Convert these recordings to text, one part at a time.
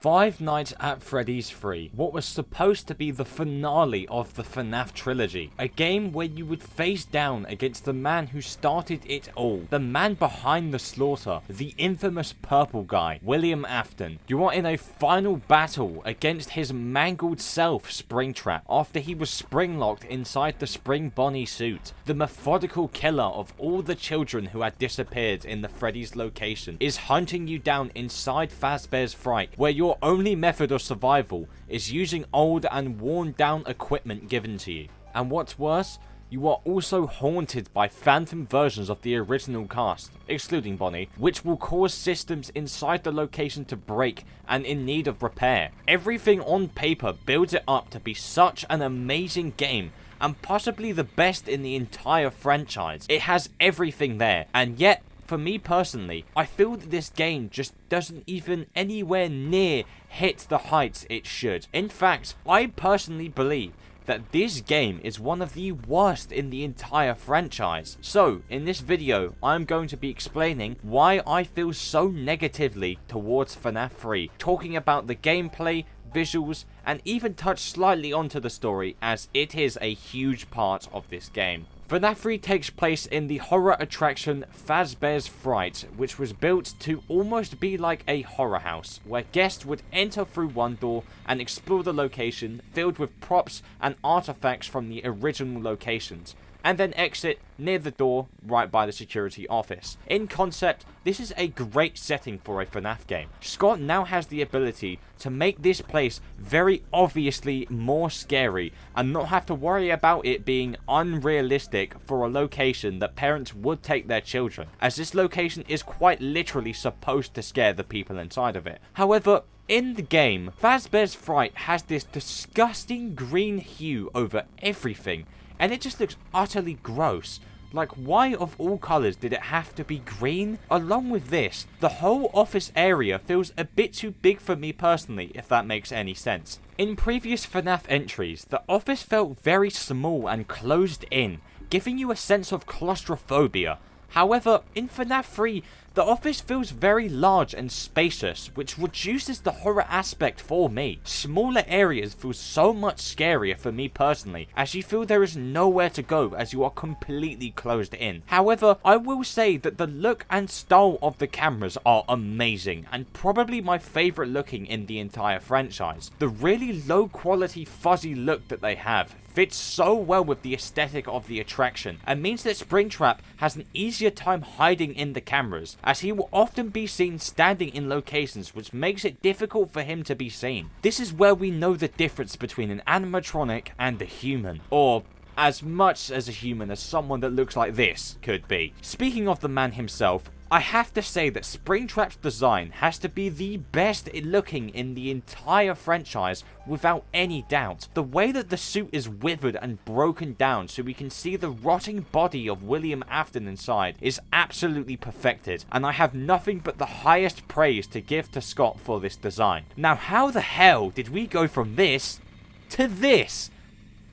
Five Nights at Freddy's 3, what was supposed to be the finale of the FNAF trilogy. A game where you would face down against the man who started it all. The man behind the slaughter, the infamous purple guy, William Afton. You are in a final battle against his mangled self, Springtrap, after he was spring-locked inside the Spring Bonnie suit. The methodical killer of all the children who had disappeared in the Freddy's location is hunting you down inside Fazbear's Fright, where your only method of survival is using old and worn down equipment given to you. And what's worse, you are also haunted by phantom versions of the original cast, excluding Bonnie, which will cause systems inside the location to break and in need of repair. Everything on paper builds it up to be such an amazing game, and possibly the best in the entire franchise. It has everything there, and yet, for me personally, I feel that this game just doesn't even anywhere near hit the heights it should. In fact, I personally believe that this game is one of the worst in the entire franchise. So, in this video, I'm going to be explaining why I feel so negatively towards FNAF 3, talking about the gameplay, visuals, and even touch slightly onto the story, as it is a huge part of this game. FNAF 3 takes place in the horror attraction Fazbear's Fright, which was built to almost be like a horror house, where guests would enter through one door and explore the location filled with props and artifacts from the original locations, and then exit near the door right by the security office. In concept, this is a great setting for a FNAF game. Scott now has the ability to make this place very obviously more scary and not have to worry about it being unrealistic for a location that parents would take their children, as this location is quite literally supposed to scare the people inside of it. However, in the game, Fazbear's Fright has this disgusting green hue over everything, and it just looks utterly gross. Like, why of all colours did it have to be green? Along with this, the whole office area feels a bit too big for me personally, if that makes any sense. In previous FNAF entries, the office felt very small and closed in, giving you a sense of claustrophobia. However, in FNAF 3, the office feels very large and spacious, which reduces the horror aspect for me. Smaller areas feel so much scarier for me personally, as you feel there is nowhere to go as you are completely closed in. However, I will say that the look and style of the cameras are amazing, and probably my favourite looking in the entire franchise. The really low quality fuzzy look that they have fits so well with the aesthetic of the attraction, and means that Springtrap has an easier time hiding in the cameras, as he will often be seen standing in locations which makes it difficult for him to be seen. This is where we know the difference between an animatronic and a human, or as much as a human as someone that looks like this could be. Speaking of the man himself, I have to say that Springtrap's design has to be the best looking in the entire franchise without any doubt. The way that the suit is withered and broken down so we can see the rotting body of William Afton inside is absolutely perfected, and I have nothing but the highest praise to give to Scott for this design. Now, how the hell did we go from this to this?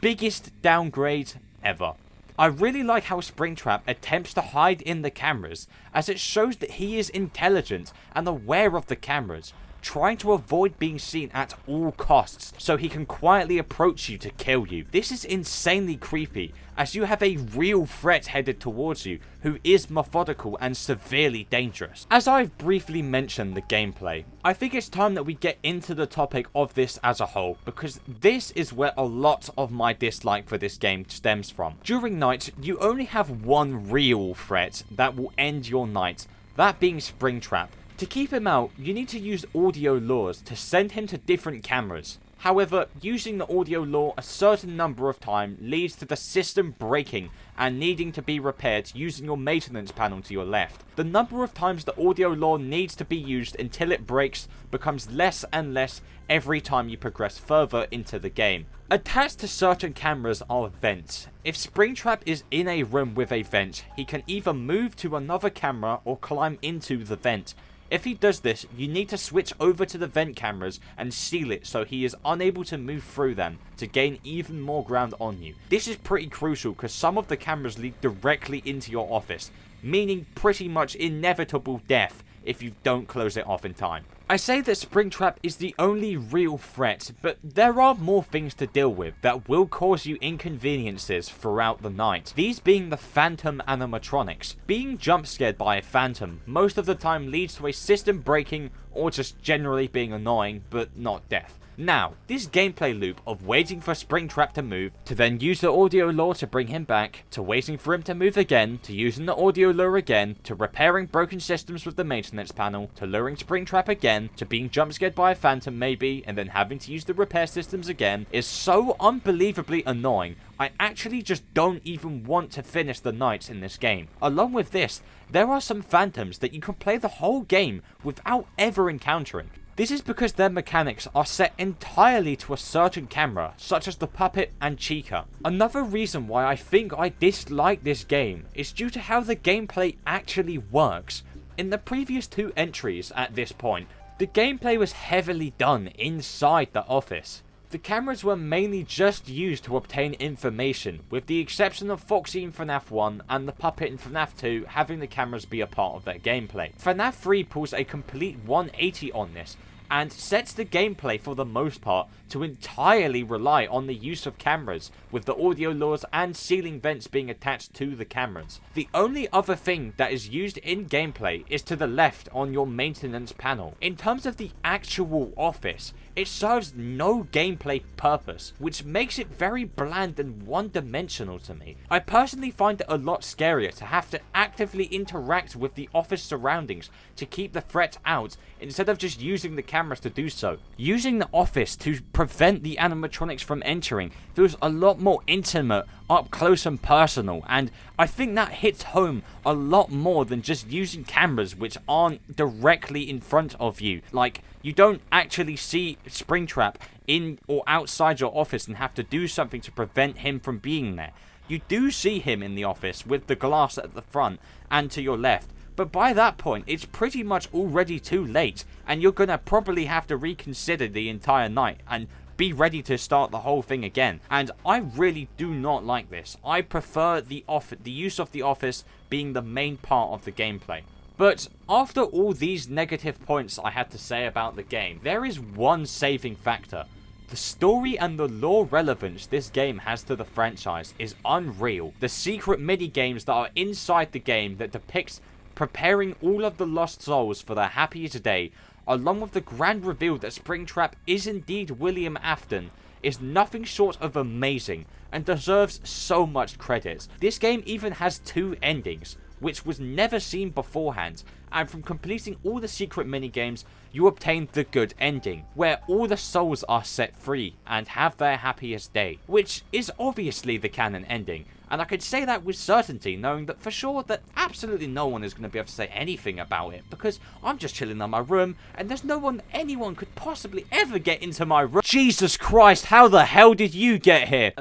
Biggest downgrade ever. I really like how Springtrap attempts to hide in the cameras, as it shows that he is intelligent and aware of the cameras, trying to avoid being seen at all costs so he can quietly approach you to kill you. This is insanely creepy, as you have a real threat headed towards you who is methodical and severely dangerous. As I've briefly mentioned the gameplay, I think it's time that we get into the topic of this as a whole, because this is where a lot of my dislike for this game stems from. During night, you only have one real threat that will end your night, that being Springtrap. To keep him out, you need to use audio lures to send him to different cameras. However, using the audio lure a certain number of times leads to the system breaking and needing to be repaired using your maintenance panel to your left. The number of times the audio lure needs to be used until it breaks becomes less and less every time you progress further into the game. Attached to certain cameras are vents. If Springtrap is in a room with a vent, he can either move to another camera or climb into the vent. If he does this, you need to switch over to the vent cameras and seal it so he is unable to move through them to gain even more ground on you. This is pretty crucial because some of the cameras lead directly into your office, meaning pretty much inevitable death if you don't close it off in time. I say that Springtrap is the only real threat, but there are more things to deal with that will cause you inconveniences throughout the night. These being the phantom animatronics. Being jump scared by a phantom most of the time leads to a system breaking or just generally being annoying, but not death. Now, this gameplay loop of waiting for Springtrap to move, to then use the audio lure to bring him back, to waiting for him to move again, to using the audio lure again, to repairing broken systems with the maintenance panel, to luring Springtrap again, to being jump scared by a phantom maybe, and then having to use the repair systems again, is so unbelievably annoying. I actually just don't even want to finish the nights in this game. Along with this, there are some phantoms that you can play the whole game without ever encountering. This is because their mechanics are set entirely to a certain camera, such as the Puppet and Chica. Another reason why I think I dislike this game is due to how the gameplay actually works. In the previous 2 entries at this point, the gameplay was heavily done inside the office. The cameras were mainly just used to obtain information, with the exception of Foxy in FNAF 1 and the Puppet in FNAF 2 having the cameras be a part of their gameplay. FNAF 3 pulls a complete 180 on this, and sets the gameplay for the most part to entirely rely on the use of cameras, with the audio lures and ceiling vents being attached to the cameras. The only other thing that is used in gameplay is to the left on your maintenance panel. In terms of the actual office, it serves no gameplay purpose, which makes it very bland and one-dimensional to me. I personally find it a lot scarier to have to actively interact with the office surroundings to keep the threat out, instead of just using the cameras to do so. Using the office to prevent the animatronics from entering feels a lot more intimate, up close and personal, and I think that hits home a lot more than just using cameras which aren't directly in front of you. Like, you don't actually see Springtrap in or outside your office and have to do something to prevent him from being there. You do see him in the office with the glass at the front and to your left, but by that point it's pretty much already too late, and you're gonna probably have to reconsider the entire night and be ready to start the whole thing again. And I really do not like this. I prefer the use of the office being the main part of the gameplay. But after all these negative points I had to say about the game, there is one saving factor. The story and the lore relevance this game has to the franchise is unreal. The secret mini-games that are inside the game that depicts preparing all of the lost souls for their happiest day, along with the grand reveal that Springtrap is indeed William Afton, is nothing short of amazing and deserves so much credit. This game even has 2 endings, which was never seen beforehand, and from completing all the secret minigames, you obtain the good ending, where all the souls are set free and have their happiest day, which is obviously the canon ending. And I could say that with certainty, knowing that for sure that absolutely no one is going to be able to say anything about it, because I'm just chilling in my room, and there's no one anyone could possibly ever get into my room. Jesus Christ, how the hell did you get here?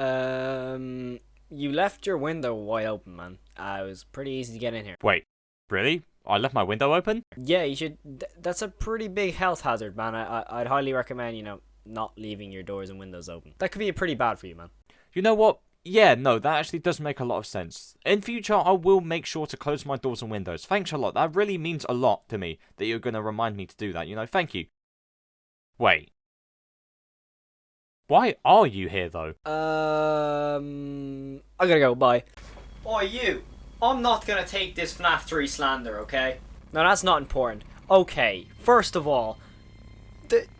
You left your window wide open, man. It was pretty easy to get in here. Wait, really? I left my window open? Yeah, you should. That's a pretty big health hazard, man. I'd highly recommend, not leaving your doors and windows open. That could be pretty bad for you, man. You know what? Yeah, no, that actually does make a lot of sense. In future, I will make sure to close my doors and windows. Thanks a lot. That really means a lot to me that you're going to remind me to do that, Thank you. Wait. Why are you here, though? I gotta go, bye. Oh, you! I'm not gonna take this FNAF 3 slander, okay? No, that's not important. Okay, first of all,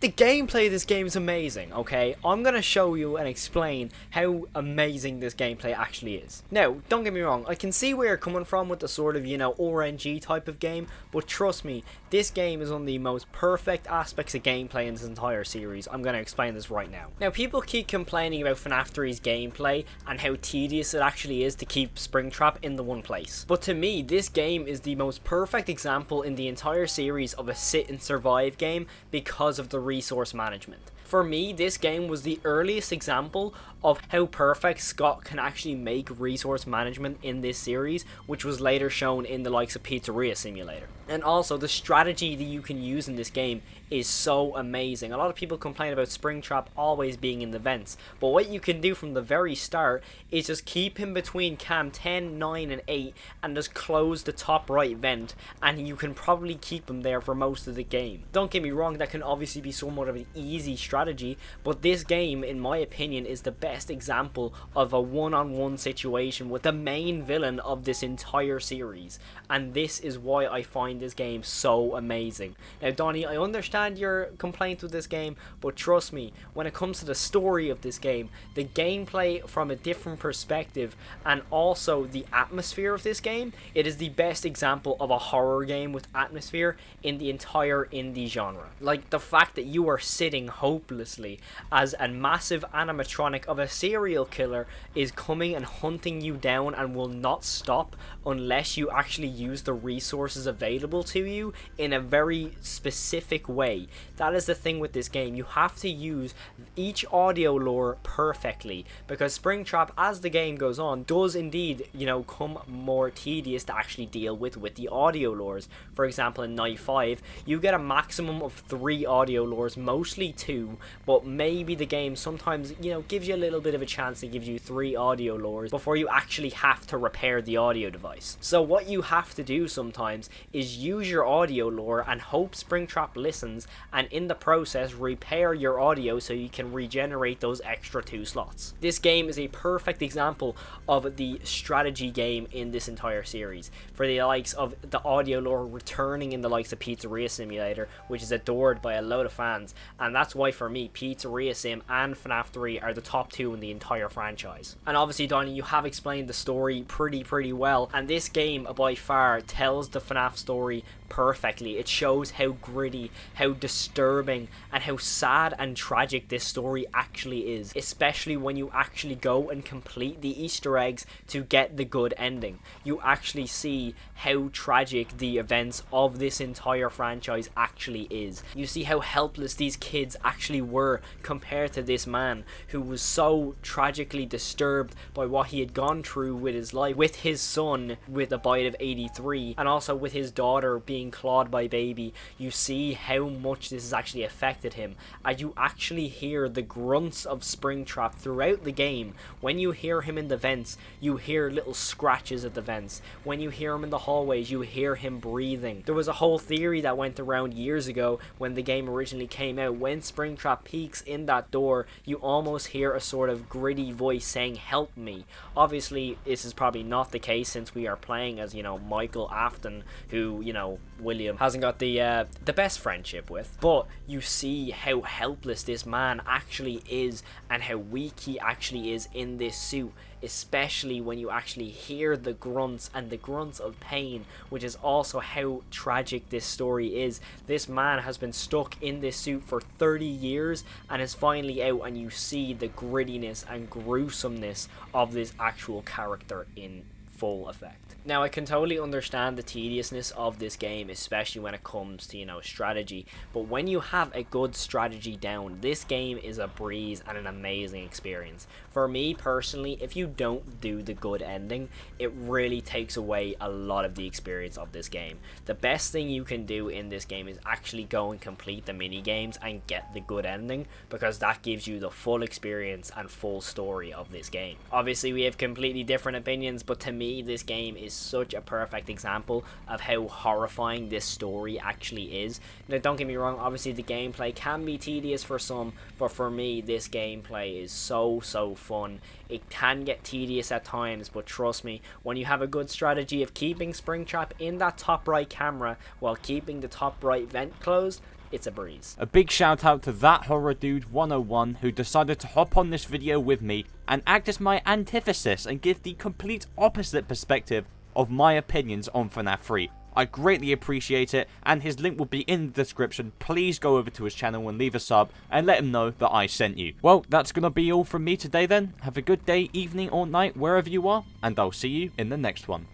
the gameplay of this game is amazing, okay? I'm gonna show you and explain how amazing this gameplay actually is. Now, don't get me wrong, I can see where you're coming from with the sort of, RNG type of game, but trust me, this game is one of the most perfect aspects of gameplay in this entire series. I'm gonna explain this right now. Now, people keep complaining about FNAF 3's gameplay and how tedious it actually is to keep Springtrap in the one place. But to me, this game is the most perfect example in the entire series of a sit and survive game because of the resource management. For me, this game was the earliest example of how perfect Scott can actually make resource management in this series, which was later shown in the likes of Pizzeria Simulator. And also, the strategy strategy that you can use in this game is so amazing. A lot of people complain about Springtrap always being in the vents, but what you can do from the very start is just keep him between cam 10, 9 and 8 and just close the top right vent, and you can probably keep him there for most of the game. Don't get me wrong, that can obviously be somewhat of an easy strategy, but this game in my opinion is the best example of a one-on-one situation with the main villain of this entire series, and this is why I find this game so amazing. Now Donnie, I understand your complaint with this game, but trust me, when it comes to the story of this game, the gameplay from a different perspective, and also the atmosphere of this game, it is the best example of a horror game with atmosphere in the entire indie genre. Like, the fact that you are sitting hopelessly as a massive animatronic of a serial killer is coming and hunting you down and will not stop unless you actually use the resources available to you in a very specific way. That is the thing with this game. You have to use each audio lure perfectly, because Springtrap, as the game goes on, does indeed, you know, come more tedious to actually deal with the audio lures. For example, in Night 5, you get a maximum of 3 audio lures, mostly 2, but maybe the game sometimes, you know, gives you a little bit of a chance to give you 3 audio lures before you actually have to repair the audio device. So what you have to do sometimes is use your audio lure and hope Springtrap listens, and in the process repair your audio so you can regenerate those extra 2 slots. This game is a perfect example of the strategy game in this entire series, for the likes of the audio lore returning in the likes of Pizzeria Simulator, which is adored by a load of fans, and that's why for me Pizzeria Sim and FNAF 3 are the top 2 in the entire franchise. And obviously Donnie, you have explained the story pretty well, and this game by far tells the FNAF story perfectly. It shows how gritty, how disturbing, and how sad and tragic this story actually is, especially when you actually go and complete the Easter eggs to get the good ending. You actually see how tragic the events of this entire franchise actually is. You see how helpless these kids actually were compared to this man who was so tragically disturbed by what he had gone through with his life, with his son with a bite of 83, and also with his daughter being clawed by baby. You see how much this has actually affected him, and you actually hear the grunts of Springtrap throughout the game. When you hear him in the vents, you hear little scratches at the vents. When you hear him in the hallways, you hear him breathing. There was a whole theory that went around years ago when the game originally came out. When Springtrap peeks in that door, you almost hear a sort of gritty voice saying, "Help me." Obviously this is probably not the case, since we are playing as, you know, Michael Afton, who, you know, William hasn't got the best friendship with, but you see how helpless this man actually is and how weak he actually is in this suit, especially when you actually hear the grunts and the grunts of pain, which is also how tragic this story is. This man has been stuck in this suit for 30 years and is finally out, and you see the grittiness and gruesomeness of this actual character in full effect. Now, I can totally understand the tediousness of this game, especially when it comes to, you know, strategy, but when you have a good strategy down, this game is a breeze and an amazing experience. For me personally, if you don't do the good ending, it really takes away a lot of the experience of this game. The best thing you can do in this game is actually go and complete the mini games and get the good ending, because that gives you the full experience and full story of this game. Obviously we have completely different opinions, but to me this game is such a perfect example of how horrifying this story actually is. Now don't get me wrong, obviously the gameplay can be tedious for some, but for me this gameplay is so fun. It can get tedious at times, but trust me, when you have a good strategy of keeping Springtrap in that top right camera while keeping the top right vent closed, it's a breeze. A big shout out to that horror dude 101 who decided to hop on this video with me and act as my antithesis and give the complete opposite perspective of my opinions on FNAF 3. I greatly appreciate it, and his link will be in the description. Please go over to his channel and leave a sub and let him know that I sent you. Well, that's gonna be all from me today then. Have a good day, evening or night wherever you are, and I'll see you in the next one.